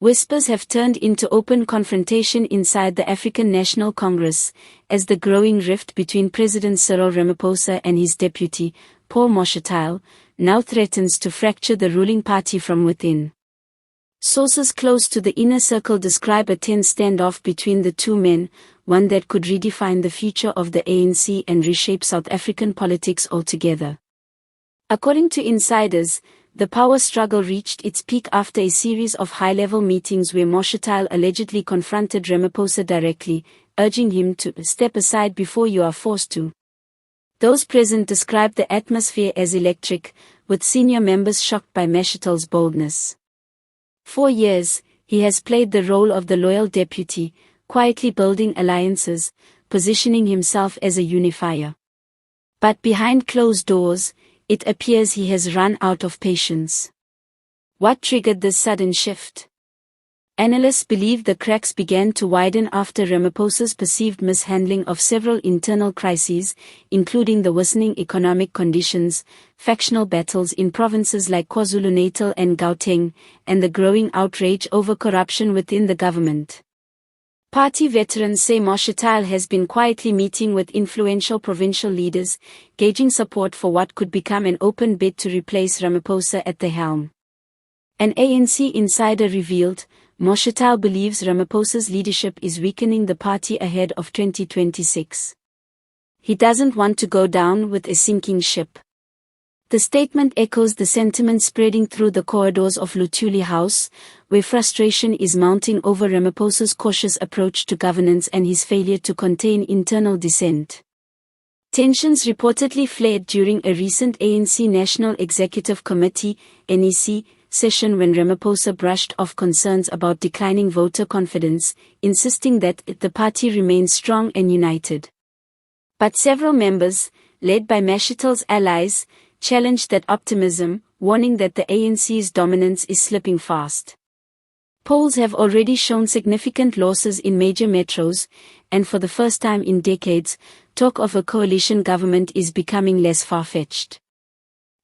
Whispers have turned into open confrontation inside the African National Congress, as the growing rift between President Cyril Ramaphosa and his deputy, Paul Mashatile, now threatens to fracture the ruling party from within. Sources close to the inner circle describe a tense standoff between the two men, one that could redefine the future of the ANC and reshape South African politics altogether. According to insiders, the power struggle reached its peak after a series of high-level meetings where Mashatile allegedly confronted Ramaphosa directly, urging him to step aside before you are forced to. Those present described the atmosphere as electric, with senior members shocked by Mashatile's boldness. For years, he has played the role of the loyal deputy, quietly building alliances, positioning himself as a unifier. But behind closed doors, it appears he has run out of patience. What triggered this sudden shift? Analysts believe the cracks began to widen after Ramaphosa's perceived mishandling of several internal crises, including the worsening economic conditions, factional battles in provinces like KwaZulu-Natal and Gauteng, and the growing outrage over corruption within the government. Party veterans say Mashatile has been quietly meeting with influential provincial leaders, gauging support for what could become an open bid to replace Ramaphosa at the helm. An ANC insider revealed, Mashatile believes Ramaphosa's leadership is weakening the party ahead of 2026. He doesn't want to go down with a sinking ship. The statement echoes the sentiment spreading through the corridors of Luthuli House, where frustration is mounting over Ramaphosa's cautious approach to governance and his failure to contain internal dissent. Tensions reportedly flared during a recent ANC National Executive Committee (NEC) session when Ramaphosa brushed off concerns about declining voter confidence, insisting that the party remains strong and united. But several members, led by Mashatile's allies, challenged that optimism, warning that the ANC's dominance is slipping fast. Polls have already shown significant losses in major metros, and for the first time in decades, talk of a coalition government is becoming less far-fetched.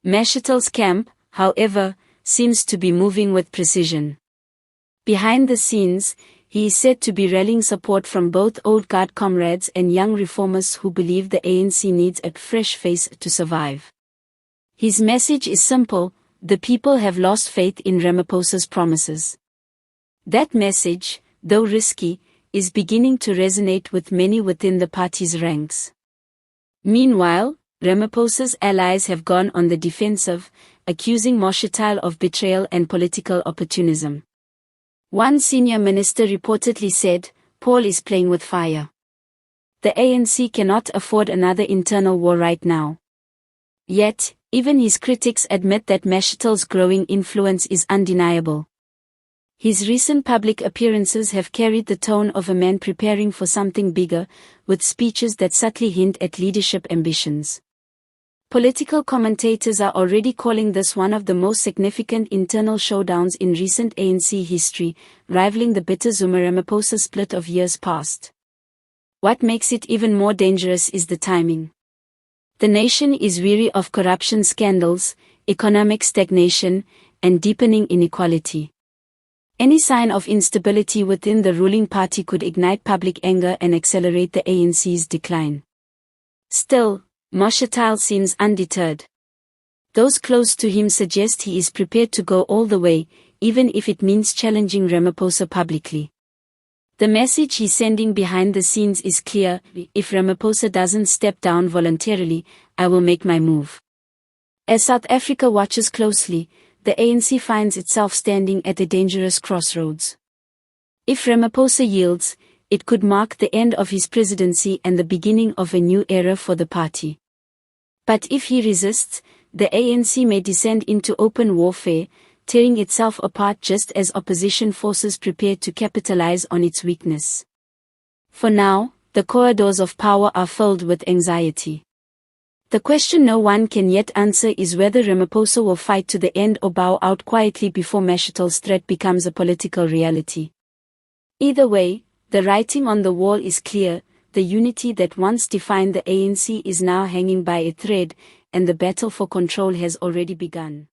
Mashatile's camp, however, seems to be moving with precision. Behind the scenes, he is said to be rallying support from both old guard comrades and young reformers who believe the ANC needs a fresh face to survive. His message is simple: the people have lost faith in Ramaphosa's promises. That message, though risky, is beginning to resonate with many within the party's ranks. Meanwhile, Ramaphosa's allies have gone on the defensive, accusing Mashatile of betrayal and political opportunism. One senior minister reportedly said, "Paul is playing with fire. The ANC cannot afford another internal war right now." Yet, even his critics admit that Mashatile's growing influence is undeniable. His recent public appearances have carried the tone of a man preparing for something bigger, with speeches that subtly hint at leadership ambitions. Political commentators are already calling this one of the most significant internal showdowns in recent ANC history, rivaling the bitter Zuma-Ramaphosa split of years past. What makes it even more dangerous is the timing. The nation is weary of corruption scandals, economic stagnation, and deepening inequality. Any sign of instability within the ruling party could ignite public anger and accelerate the ANC's decline. Still, Mashatile seems undeterred. Those close to him suggest he is prepared to go all the way, even if it means challenging Ramaphosa publicly. The message he's sending behind the scenes is clear: if Ramaphosa doesn't step down voluntarily, I will make my move. As South Africa watches closely, the ANC finds itself standing at a dangerous crossroads. If Ramaphosa yields, it could mark the end of his presidency and the beginning of a new era for the party. But if he resists, the ANC may descend into open warfare, tearing itself apart just as opposition forces prepare to capitalize on its weakness. For now, the corridors of power are filled with anxiety. The question no one can yet answer is whether Ramaphosa will fight to the end or bow out quietly before Mashatile's threat becomes a political reality. Either way, the writing on the wall is clear: the unity that once defined the ANC is now hanging by a thread, and the battle for control has already begun.